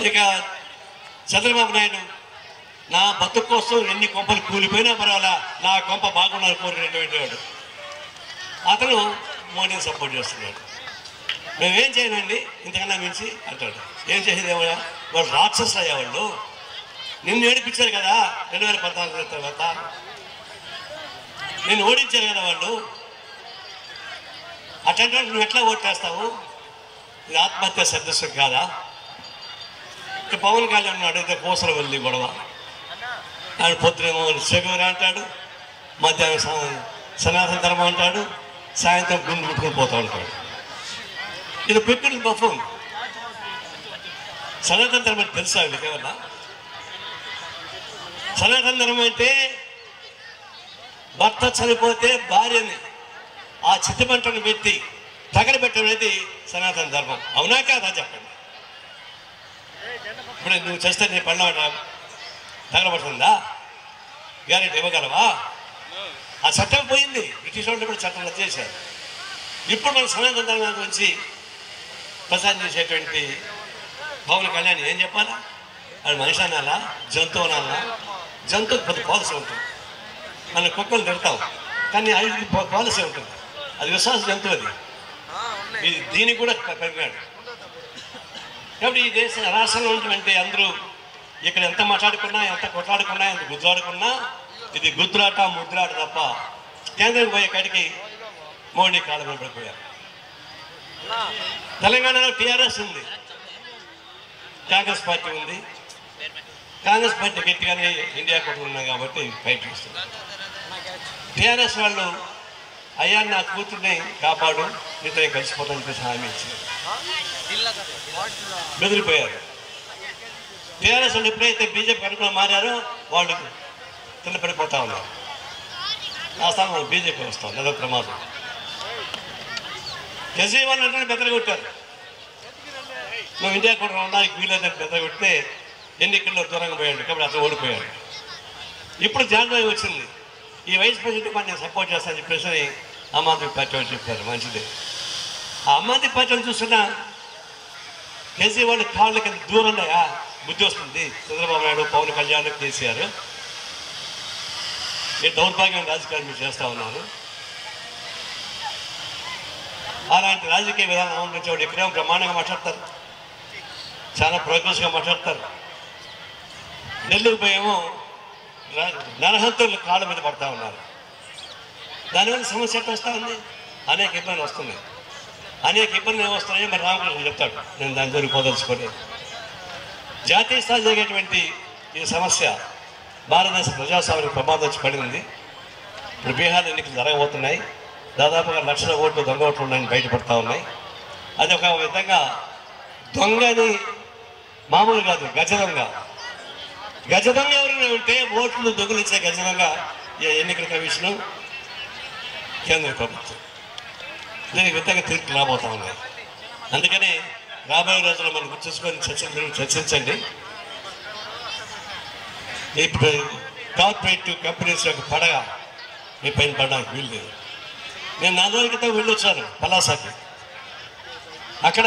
ఇక చంద్రబాబు నాయుడు నా బతుకు కోసం ఎన్ని కొంపలు కూలిపోయినా పర్వాలా, నా కొంప బాగుండాలి కోరినటువంటి వాడు. అతను మోడీని సపోర్ట్ చేస్తున్నాడు. మేమేం చేయనండి ఇంతకన్నా మించి అంటాడు. ఏం చేసేది ఏమయ్యా, వాళ్ళు రాక్షసులు అయ్యేవాళ్ళు. నిన్ను ఏడిపించారు కదా 2014 తర్వాత, నిన్ను ఓడించారు కదా వాళ్ళు. అట్లాంటి నువ్వు ఎట్లా ఓటేస్తావు? ఇది ఆత్మహత్య సదస్సు కాదా? ఇక పవన్ కళ్యాణ్ అడిగితే కోసలు వెళ్ళి గొడవ. ఆయన పొద్దునేమో సెగూరు అంటాడు, మధ్యాహ్నం సనాతన ధర్మం అంటాడు, సాయంత్రం గుండు ముట్టుకుని పోతూ ఉంటాడు. ఇది పిక్కులు బఫం. సనాతన ధర్మం తెలుసా వీళ్ళకి ఏమన్నా? సనాతన ధర్మం అంటే భర్త చనిపోతే భార్యని ఆ చిత్తమంటను పెట్టి తగలబెట్టడం అనేది సనాతన ధర్మం. అవునా కాదా చెప్పండి. ఇప్పుడు నువ్వు చేస్తే నీ పళ్ళ తగలబడుతుందా? గ్యారెంటీ ఇవ్వగలవా? ఆ చట్టం పోయింది. బ్రిటిష్ వాళ్ళు కూడా చట్టం చేశారు. ఇప్పుడు మన సనాతన ధర్మం గురించి ప్రసాదం చేసేటువంటి పవన్ కళ్యాణ్ ఏం చెప్పాలా? అది మనిషి అనాలా, జంతువు అనాలా? జంతువుకి పెద్ద పాలసీ ఉంటుంది. మనం కుక్కలు తిడతాం, కానీ అది పాలసీ ఉంటుంది. అది విశ్వాస జంతువు. అది దీనికి కూడా పెరిగాడు. కాబట్టి ఈ దేశ రాష్ట్రంలో ఉన్నటువంటి అందరూ ఇక్కడ ఎంత మాట్లాడుకున్నా, ఎంత కొట్లాడుకున్నా, ఎంత గుద్దులాడుకున్నా ఇది గుద్దులాట ముద్దులాట తప్ప కేంద్రం పోయే కాడికి మోడీ కాళ్ళ మీద పడిపోయారు. తెలంగాణలో టీఆర్ఎస్ ఉంది, కాంగ్రెస్ పార్టీ ఉంది. కాంగ్రెస్ పార్టీ గట్టిగానే ఇండియా కూడా ఉన్నాయి కాబట్టి ఫైట్ చేస్తుంది. టీఆర్ఎస్ వాళ్ళు అయ్యా నా కూతుర్ని కాపాడు, మీతో కలిసిపోతాను చెప్పేసి హామీ ఇచ్చారు. బెదిరిపోయారు. టీఆర్ఎస్ వాళ్ళు ఎప్పుడైతే బీజేపీ అనుకుని మారారో వాళ్ళు కింద పడిపోతా ఉన్నారు. ఆ స్థానం వాళ్ళు బీజేపీ వస్తాం, అదో ప్రమాదం. కేజ్రీవాల్ అంటే బెదరగొట్టారు. నువ్వు ఇండియా కూడా ఉండడానికి వీలేదని బెదరగొట్టితే ఎన్నికల్లో దూరంగా పోయాడు కాబట్టి అతను ఓడిపోయాడు. ఇప్పుడు జాన్వాయి వచ్చింది. ఈ వైస్ ప్రెసిడెంట్ మరి నేను సపోర్ట్ చేస్తానని చెప్పేసి ఆమ్ ఆద్మీ పార్టీ వాళ్ళు చెప్పారు. మంచిది. ఆ ఆమ్ ఆద్మీ పార్టీని చూస్తున్నా కేజ్రీవాల్ కాళ్ళ కింద దూరంగా బుద్ధి వస్తుంది. చంద్రబాబు నాయుడు, పవన్ కళ్యాణ్, కేసీఆర్ ఈ దౌర్భాగ్యం రాజకీయాలు మీరు చేస్తూ ఉన్నారు. అలాంటి రాజకీయ విధానం అవలంబించేవాడు ఎక్కడేమో బ్రహ్మాండంగా మాట్లాడతారు, చాలా ప్రోగ్రెస్గా మాట్లాడతారు. నెల్లూరు పోయేమో నరహంతులు కాళ్ళ మీద పడతా ఉన్నారు. దానివల్ల సమస్య ఎట్లా వస్తూ ఉంది? అనేక ఇబ్బందులు వస్తున్నాయి. అనేక ఇబ్బందులు ఏమొస్తున్నాయో మరి రామకృష్ణ చెప్తాడు. నేను దాని జోలికి పోదలుచుకొని జాతీయ స్థాయి జరిగేటువంటి ఈ సమస్య భారతదేశ ప్రజాస్వామ్యానికి ప్రమాదం వచ్చి పడింది. ఇప్పుడు బీహార్ ఎన్నికలు జరగబోతున్నాయి. దాదాపుగా 1,00,000 ఓట్లు దొంగ ఓట్లు ఉన్నాయని బయటపడతా ఉన్నాయి. అది ఒక విధంగా దొంగని మామూలు కాదు, గజ దొంగ. గజ దొంగ ఎవరైనా ఉంటే ఓట్లు దొంగలిచ్చే గజ దొంగ ఎన్నికల కమిషను, కేంద్ర ప్రభుత్వం. దీనికి విధంగా తీర్పు రాబోతా ఉన్నాయి. అందుకని రాబోయే రోజుల్లో మనం గుర్తుంచుకొని చర్చించండి. ఇప్పుడు కార్పొరేట్ కంపెనీస్ యొక్క పడగ మీ పైన పడడానికి వీలు లేదు. నేను 4 రోజుల క్రితం వెళ్ళొచ్చాను పలాసాకి. అక్కడ